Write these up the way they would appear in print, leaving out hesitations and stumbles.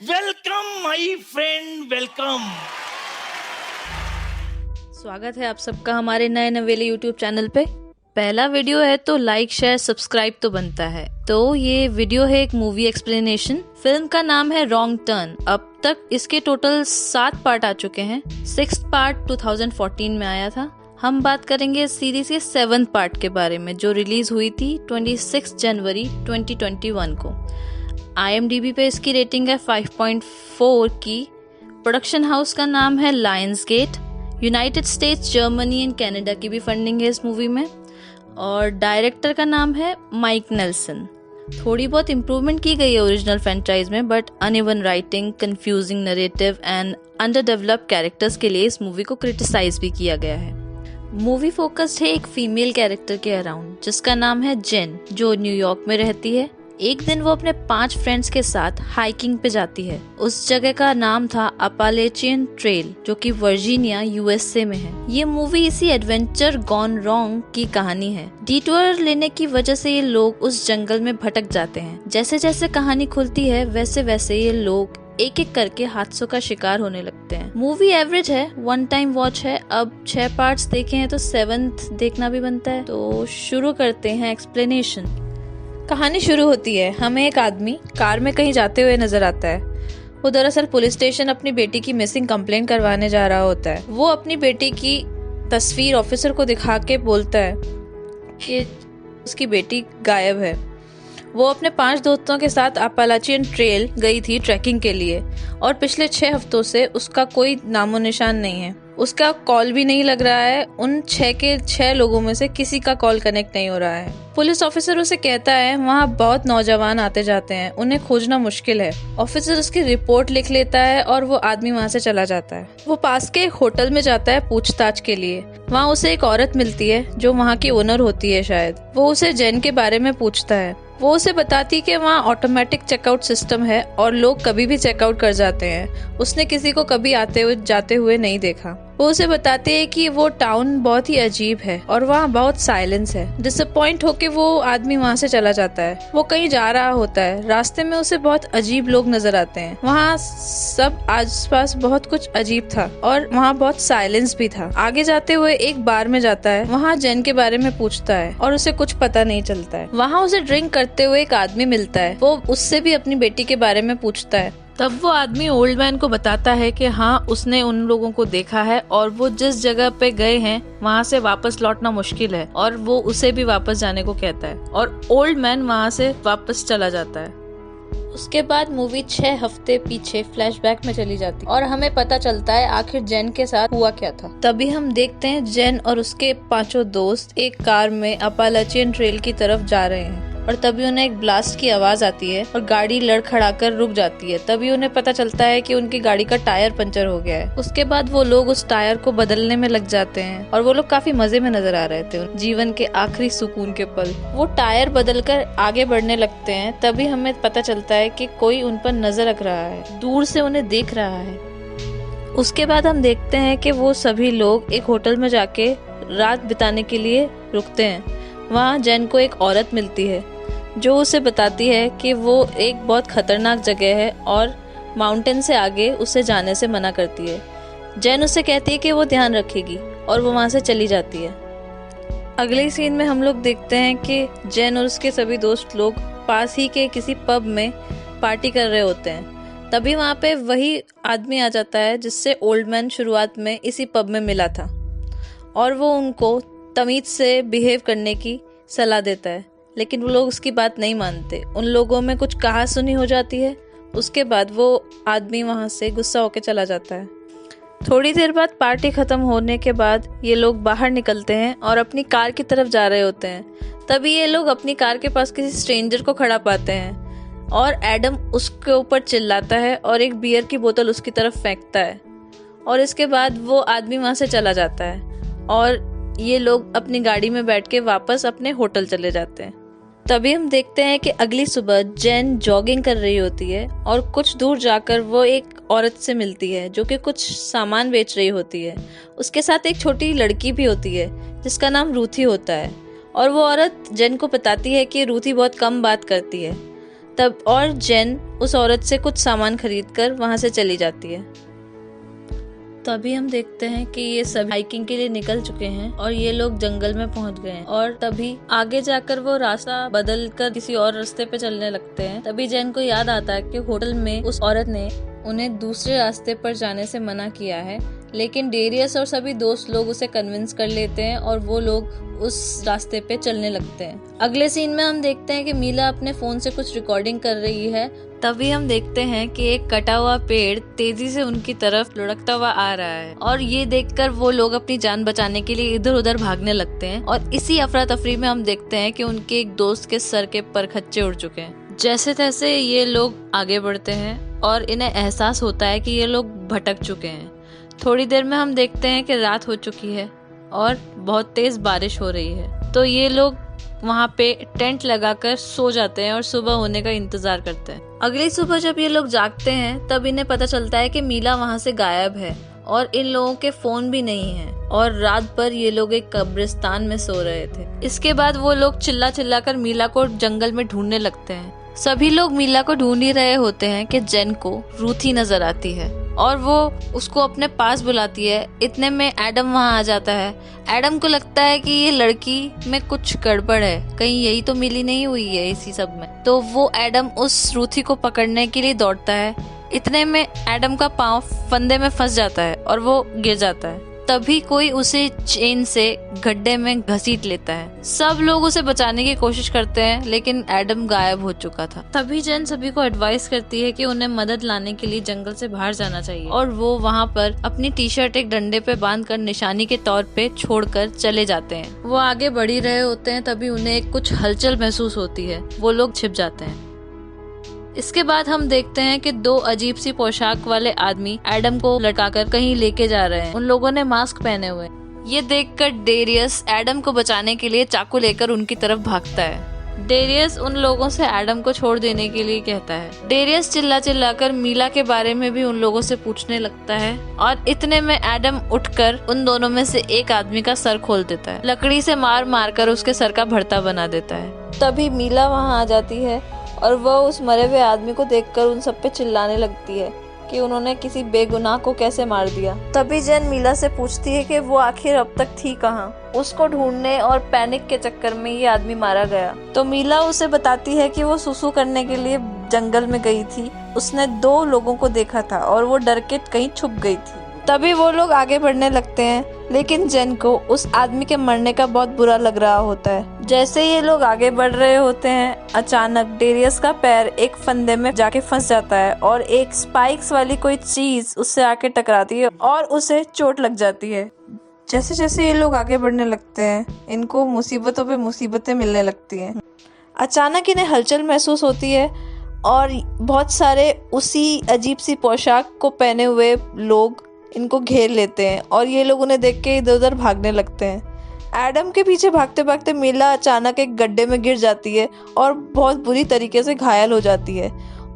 Welcome my friend, welcome. स्वागत है आप सबका हमारे नए नवेले यूट्यूब चैनल पे। पहला वीडियो है तो लाइक शेयर सब्सक्राइब तो बनता है। तो ये वीडियो है एक मूवी एक्सप्लेनेशन। फिल्म का नाम है रॉन्ग टर्न। अब तक इसके टोटल 7 पार्ट आ चुके हैं। 6th पार्ट 2014 में आया था। हम बात करेंगे इस सीरीज के 7th पार्ट के बारे में, जो रिलीज हुई थी 26 जनवरी 2021 को। IMDb पे इसकी रेटिंग है 5.4 की। प्रोडक्शन हाउस का नाम है Lionsgate. United states, Germany and Canada की भी फंडिंग है इस मूवी में। और डायरेक्टर का नाम है माइक नेल्सन। थोड़ी बहुत इम्प्रूवमेंट की गई है ओरिजिनल फ्रेंचाइज में, but uneven writing, confusing narrative and अंडरडेवलप्ड characters के लिए इस मूवी को क्रिटिसाइज भी किया गया है। मूवी फोकस्ड है एक फीमेल कैरेक्टर के अराउंड, जिसका नाम है जेन, जो न्यूयॉर्क में रहती है। एक दिन वो अपने 5 फ्रेंड्स के साथ हाइकिंग पे जाती है। उस जगह का नाम था अपालेचियन ट्रेल, जो कि वर्जीनिया USA में है। ये मूवी इसी एडवेंचर गॉन रॉन्ग की कहानी है। डिटूर लेने की वजह से ये लोग उस जंगल में भटक जाते हैं। जैसे जैसे कहानी खुलती है वैसे वैसे ये लोग एक एक करके हादसों का शिकार होने लगते हैं। मूवी एवरेज है, 1 टाइम वॉच है। अब 6 पार्ट्स देखे हैं तो 7th देखना भी बनता है। तो शुरू करते हैं एक्सप्लेनेशन। कहानी शुरू होती है, हमें एक आदमी कार में कहीं जाते हुए नजर आता है। वो दरअसल पुलिस स्टेशन अपनी बेटी की मिसिंग कंप्लेंट करवाने जा रहा होता है। वो अपनी बेटी की तस्वीर ऑफिसर को दिखा के बोलता है कि उसकी बेटी गायब है। वो अपने 5 दोस्तों के साथ अपालाचियन ट्रेल गई थी ट्रैकिंग के लिए, और पिछले 6 हफ्तों से उसका कोई नामो निशान नहीं है। उसका कॉल भी नहीं लग रहा है। उन 6 के 6 लोगों में से किसी का कॉल कनेक्ट नहीं हो रहा है। पुलिस ऑफिसर उसे कहता है वहाँ बहुत नौजवान आते जाते हैं, उन्हें खोजना मुश्किल है। ऑफिसर उसकी रिपोर्ट लिख लेता है और वो आदमी वहाँ से चला जाता है। वो पास के एक होटल में जाता है पूछताछ के लिए। वहाँ उसे एक औरत मिलती है जो वहाँ की ओनर होती है शायद। वो उसे जेन के बारे में पूछता है। वो उसे बताती कि वहाँ ऑटोमेटिक चेकआउट सिस्टम है और लोग कभी भी चेकआउट कर जाते हैं। उसने किसी को कभी आते हुए जाते हुए नहीं देखा। वो उसे बताते हैं कि वो टाउन बहुत ही अजीब है और वहाँ बहुत साइलेंस है। डिसअपॉइंट होके वो आदमी वहाँ से चला जाता है। वो कहीं जा रहा होता है, रास्ते में उसे बहुत अजीब लोग नजर आते हैं। वहाँ सब आसपास बहुत कुछ अजीब था और वहाँ बहुत साइलेंस भी था। आगे जाते हुए एक बार में जाता है, वहाँ जेन के बारे में पूछता है और उसे कुछ पता नहीं चलता है। वहाँ उसे ड्रिंक करते हुए एक आदमी मिलता है। वो उससे भी अपनी बेटी के बारे में पूछता है। तब वो आदमी ओल्ड मैन को बताता है कि हाँ, उसने उन लोगों को देखा है और वो जिस जगह पे गए हैं वहाँ से वापस लौटना मुश्किल है, और वो उसे भी वापस जाने को कहता है और ओल्ड मैन वहाँ से वापस चला जाता है। उसके बाद मूवी 6 हफ्ते पीछे फ्लैशबैक में चली जाती और हमें पता चलता है आखिर जेन के साथ हुआ क्या था। तभी हम देखते हैं जेन और उसके 5 दोस्त एक कार में अपालाचियन ट्रेल की तरफ जा रहे हैं, और तभी उन्हें एक ब्लास्ट की आवाज आती है और गाड़ी लड़खड़ाकर रुक जाती है। तभी उन्हें पता चलता है कि उनकी गाड़ी का टायर पंचर हो गया है। उसके बाद वो लोग उस टायर को बदलने में लग जाते हैं और वो लोग काफी मजे में नजर आ रहे थे, जीवन के आखिरी सुकून के पल। वो टायर बदलकर आगे बढ़ने लगते हैं। तभी हमें पता चलता है कि कोई उन पर नजर रख रहा है, दूर से उन्हें देख रहा है। उसके बाद हम देखते हैं कि वो सभी लोग एक होटल में जाके रात बिताने के लिए रुकते हैं। वहाँ जेन को एक औरत मिलती है जो उसे बताती है कि वो एक बहुत खतरनाक जगह है और माउंटेन से आगे उसे जाने से मना करती है। जेन उसे कहती है कि वो ध्यान रखेगी और वो वहाँ से चली जाती है। अगले सीन में हम लोग देखते हैं कि जेन और उसके सभी दोस्त लोग पास ही के किसी पब में पार्टी कर रहे होते हैं। तभी वहाँ पे वही आदमी आ जाता है जिससे ओल्ड मैन शुरुआत में इसी पब में मिला था, और वो उनको तमीज से बिहेव करने की सलाह देता है, लेकिन वो लोग उसकी बात नहीं मानते। उन लोगों में कुछ कहा सुनी हो जाती है। उसके बाद वो आदमी वहाँ से गुस्सा होकर चला जाता है। थोड़ी देर बाद पार्टी खत्म होने के बाद ये लोग बाहर निकलते हैं और अपनी कार की तरफ जा रहे होते हैं। तभी ये लोग अपनी कार के पास किसी स्ट्रेंजर को खड़ा पाते हैं और एडम उसके ऊपर चिल्लाता है और एक बियर की बोतल उसकी तरफ फेंकता है, और इसके बाद वो आदमी वहाँ से चला जाता है और ये लोग अपनी गाड़ी में बैठ के वापस अपने होटल चले जाते हैं। तभी हम देखते हैं कि अगली सुबह जेन जॉगिंग कर रही होती है और कुछ दूर जाकर वो एक औरत से मिलती है जो कि कुछ सामान बेच रही होती है। उसके साथ एक छोटी लड़की भी होती है जिसका नाम रूथी होता है, और वो औरत जेन को बताती है कि रूथी बहुत कम बात करती है। तब और जेन उस औरत से कुछ सामान खरीदकर वहां से चली जाती है। तभी हम देखते हैं कि ये सब हाइकिंग के लिए निकल चुके हैं और ये लोग जंगल में पहुंच गए हैं। और तभी आगे जाकर वो रास्ता बदल कर किसी और रास्ते पे चलने लगते हैं। तभी जेन को याद आता है कि होटल में उस औरत ने उन्हें दूसरे रास्ते पर जाने से मना किया है, लेकिन डेरियस और सभी दोस्त लोग उसे कन्विंस कर लेते हैं और वो लोग उस रास्ते पे चलने लगते हैं। अगले सीन में हम देखते हैं कि मीला अपने फोन से कुछ रिकॉर्डिंग कर रही है। तभी हम देखते हैं कि एक कटा हुआ पेड़ तेजी से उनकी तरफ लुढ़कता हुआ आ रहा है और ये देखकर वो लोग अपनी जान बचाने के लिए इधर उधर भागने लगते हैं। और इसी अफरा तफरी में हम देखते हैं कि उनके एक दोस्त के सर के परखच्चे उड़ चुके हैं। जैसे तैसे ये लोग आगे बढ़ते हैं और इन्हें एहसास होता है कि ये लोग भटक चुके हैं। थोड़ी देर में हम देखते हैं कि रात हो चुकी है और बहुत तेज बारिश हो रही है। तो ये लोग वहाँ पे टेंट लगाकर सो जाते हैं और सुबह होने का इंतजार करते हैं। अगली सुबह जब ये लोग जागते हैं तब इन्हें पता चलता है कि मीला वहाँ से गायब है और इन लोगों के फोन भी नहीं है और रात भर ये लोग एक कब्रिस्तान में सो रहे थे। इसके बाद वो लोग चिल्ला चिल्ला कर मीला को जंगल में ढूंढने लगते हैं। सभी लोग मीला को ढूंढ ही रहे होते हैं कि जेन को रूथी नजर आती है और वो उसको अपने पास बुलाती है। इतने में एडम वहाँ आ जाता है। एडम को लगता है कि ये लड़की में कुछ गड़बड़ है, कहीं यही तो मिली नहीं हुई है इसी सब में। तो वो एडम उस रूथी को पकड़ने के लिए दौड़ता है। इतने में एडम का पाँव फंदे में फंस जाता है और वो गिर जाता है। तभी कोई उसे चेन से गड्ढे में घसीट लेता है। सब लोग उसे बचाने की कोशिश करते हैं लेकिन एडम गायब हो चुका था। तभी जेन सभी को एडवाइस करती है कि उन्हें मदद लाने के लिए जंगल से बाहर जाना चाहिए और वो वहाँ पर अपनी टी शर्ट एक डंडे पे बांधकर निशानी के तौर पे छोड़कर चले जाते हैं। वो आगे बढ़ ही रहे होते हैं तभी उन्हें कुछ हलचल महसूस होती है। वो लोग छिप जाते हैं। इसके बाद हम देखते हैं कि दो अजीब सी पोशाक वाले आदमी एडम को लटकाकर कहीं लेके जा रहे हैं। उन लोगों ने मास्क पहने हुए। ये देखकर डेरियस एडम को बचाने के लिए चाकू लेकर उनकी तरफ भागता है। डेरियस उन लोगों से एडम को छोड़ देने के लिए कहता है। डेरियस चिल्ला चिल्लाकर मीला के बारे में भी उन लोगों से पूछने लगता है और इतने में एडम उठकर उन दोनों में से एक आदमी का सर खोल देता है। लकड़ी से मार मार कर उसके सर का भरता बना देता है। तभी मीला वहाँ आ जाती है और वह उस मरे हुए आदमी को देखकर उन सब पे चिल्लाने लगती है कि उन्होंने किसी बेगुनाह को कैसे मार दिया। तभी जेन मीला से पूछती है कि वो आखिर अब तक थी कहाँ। उसको ढूंढने और पैनिक के चक्कर में ये आदमी मारा गया। तो मीला उसे बताती है कि वो सुसु करने के लिए जंगल में गई थी। उसने दो लोगों को देखा था और वो डर के कहीं छुप गई थी। तभी वो लोग आगे बढ़ने लगते हैं लेकिन जेन को उस आदमी के मरने का बहुत बुरा लग रहा होता है। जैसे ये लोग आगे बढ़ रहे होते हैं अचानक डेरियस का पैर एक फंदे में जाके फंस जाता है और एक स्पाइक्स वाली कोई चीज उससे आके टकराती है और उसे चोट लग जाती है। जैसे जैसे ये लोग आगे बढ़ने लगते हैं इनको मुसीबतों पे मुसीबतें मिलने लगती हैं। अचानक इन्हें हलचल महसूस होती है और बहुत सारे उसी अजीब सी पोशाक को पहने हुए लोग इनको घेर लेते हैं और ये लोग उन्हें देख के इधर उधर भागने लगते हैं। एडम के पीछे भागते भागते मीला अचानक एक गड्ढे में गिर जाती है और बहुत बुरी तरीके से घायल हो जाती है।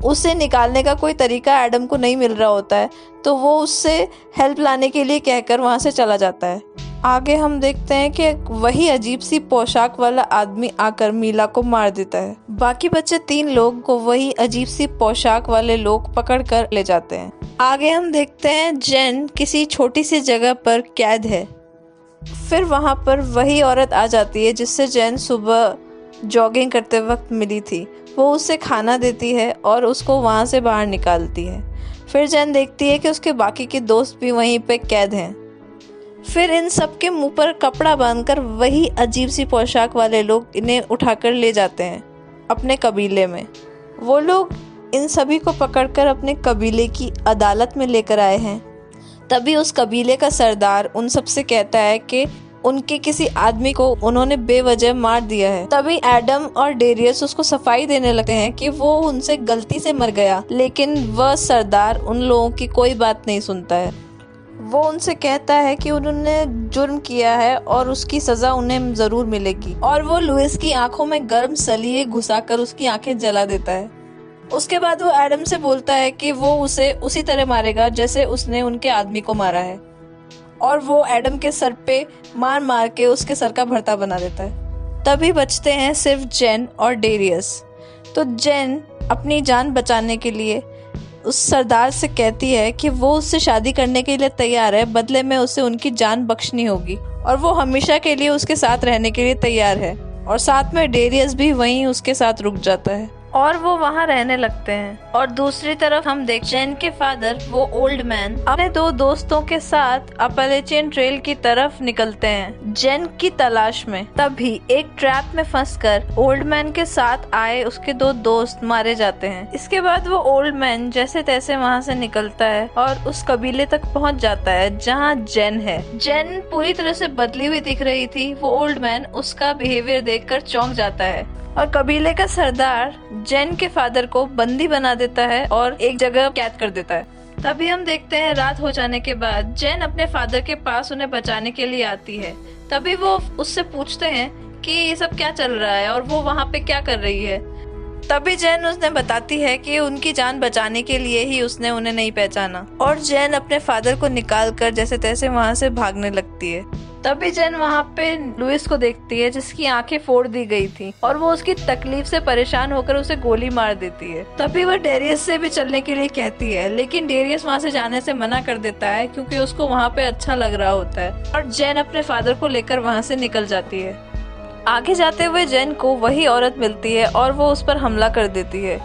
उसे निकालने का कोई तरीका एडम को नहीं मिल रहा होता है तो वो उससे हेल्प लाने के लिए कहकर वहाँ से चला जाता है। आगे हम देखते हैं कि वही अजीब सी पोशाक वाला आदमी आकर मीला को मार देता है। बाकी बचे 3 लोग को वही अजीब सी पोशाक वाले लोग पकड़ कर ले जाते हैं। आगे हम देखते हैं जेन किसी छोटी सी जगह पर कैद है। फिर वहाँ पर वही औरत आ जाती है जिससे जेन सुबह जॉगिंग करते वक्त मिली थी। वो उसे खाना देती है और उसको वहाँ से बाहर निकालती है। फिर जेन देखती है कि उसके बाकी के दोस्त भी वहीं पे कैद हैं। फिर इन सब के मुंह पर कपड़ा बांधकर वही अजीब सी पोशाक वाले लोग इन्हें उठाकर ले जाते हैं अपने कबीले में। वो लोग इन सभी को पकड़कर अपने कबीले की अदालत में लेकर आए हैं। तभी उस कबीले का सरदार उन सब से कहता है कि उनके किसी आदमी को उन्होंने बेवजह मार दिया है। तभी एडम और डेरियस उसको सफाई देने लगते हैं कि वो उनसे गलती से मर गया, लेकिन वह सरदार उन लोगों की कोई बात नहीं सुनता है। वो उनसे कहता है कि उन्होंने जुर्म किया है और उसकी सजा उन्हें जरूर मिलेगी और वो लुइस की आंखों में गर्म सलिए घुसाकर उसकी आंखें जला देता है। उसके बाद वो एडम से बोलता है कि वो उसे उसी तरह मारेगा जैसे उसने उनके आदमी को मारा है और वो एडम के सर पे मार मार के उसके सर का भरता बना देता है। तभी बचते हैं सिर्फ जेन और डेरियस। तो जेन अपनी जान बचाने के लिए उस सरदार से कहती है कि वो उससे शादी करने के लिए तैयार है, बदले में उसे उनकी जान बख्शनी होगी और वो हमेशा के लिए उसके साथ रहने के लिए तैयार है। और साथ में डेरियस भी वहीं उसके साथ रुक जाता है और वो वहाँ रहने लगते हैं। और दूसरी तरफ हम देख जेन के फादर, वो ओल्ड मैन, अपने 2 दोस्तों के साथ अपैलेचियन ट्रेल की तरफ निकलते हैं जेन की तलाश में। तभी एक ट्रैप में फंसकर ओल्ड मैन के साथ आए उसके 2 दोस्त मारे जाते हैं। इसके बाद वो ओल्ड मैन जैसे तैसे वहाँ से निकलता है और उस कबीले तक पहुँच जाता है जहाँ जेन है। जेन पूरी तरह से बदली हुई दिख रही थी। वो ओल्ड मैन उसका बिहेवियर देखकर चौंक जाता है और कबीले का सरदार जेन के फादर को बंदी बना देता है और एक जगह कैद कर देता है। तभी हम देखते हैं रात हो जाने के बाद जेन अपने फादर के पास उन्हें बचाने के लिए आती है। तभी वो उससे पूछते हैं कि ये सब क्या चल रहा है और वो वहाँ पे क्या कर रही है। तभी जेन उसने बताती है कि उनकी जान बचाने के लिए ही उसने उन्हें नहीं पहचाना और जेन अपने फादर को निकाल कर जैसे तैसे वहाँ से भागने लगती है। तभी जेन वहाँ पे लुइस को देखती है जिसकी आंखें फोड़ दी गई थी और वो उसकी तकलीफ से परेशान होकर उसे गोली मार देती है। तभी वो डेरियस से भी चलने के लिए कहती है, लेकिन डेरियस वहाँ से जाने से मना कर देता है क्योंकि उसको वहाँ पे अच्छा लग रहा होता है और जेन अपने फादर को लेकर वहाँ से निकल जाती है। आगे जाते हुए जेन को वही औरत मिलती है और वो उस पर हमला कर देती है।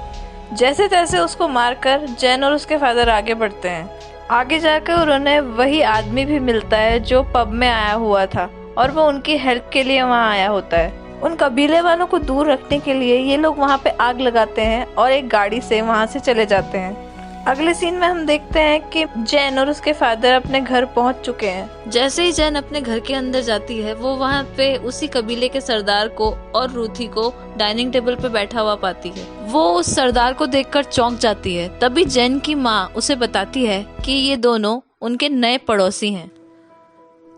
जैसे तैसे उसको मारकर जेन और उसके फादर आगे बढ़ते हैं। आगे जाकर उन्हें वही आदमी भी मिलता है जो पब में आया हुआ था और वो उनकी हेल्प के लिए वहाँ आया होता है। उन कबीले वालों को दूर रखने के लिए ये लोग वहाँ पे आग लगाते हैं और एक गाड़ी से वहाँ से चले जाते हैं। अगले सीन में हम देखते हैं कि जेन और उसके फादर अपने घर पहुंच चुके हैं। जैसे ही जेन अपने घर के अंदर जाती है वो वहाँ पे उसी कबीले के सरदार को और रूथी को डाइनिंग टेबल पे बैठा हुआ पाती है। वो उस सरदार को देखकर चौंक जाती है। तभी जेन की माँ उसे बताती है कि ये दोनों उनके नए पड़ोसी हैं।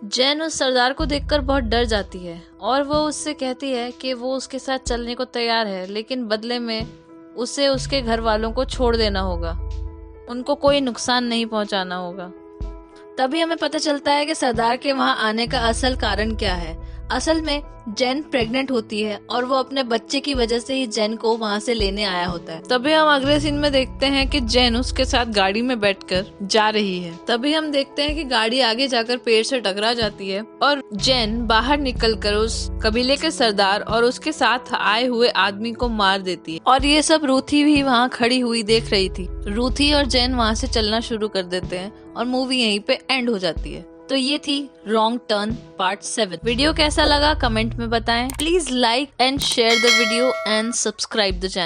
जेन उस सरदार को देखकर बहुत डर जाती है और वो उससे कहती है कि वो उसके साथ चलने को तैयार है, लेकिन बदले में उसे उसके घर वालों को छोड़ देना होगा, उनको कोई नुकसान नहीं पहुंचाना होगा। तभी हमें पता चलता है कि सरदार के वहां आने का असल कारण क्या है। असल में जेन प्रेग्नेंट होती है और वो अपने बच्चे की वजह से ही जेन को वहां से लेने आया होता है। तभी हम अगले सीन में देखते हैं कि जेन उसके साथ गाड़ी में बैठकर जा रही है। तभी हम देखते हैं कि गाड़ी आगे जाकर पेड़ से टकरा जाती है और जेन बाहर निकलकर उस कबीले के सरदार और उसके साथ आए हुए आदमी को मार देती है। और ये सब रूथी भी वहाँ खड़ी हुई देख रही थी। रूथी और जेन वहाँ से चलना शुरू कर देते हैं और मूवी यहीं पे एंड हो जाती है। तो ये थी रॉन्ग टर्न पार्ट 7। वीडियो कैसा लगा कमेंट में बताएं। Please like and share the video and subscribe the channel.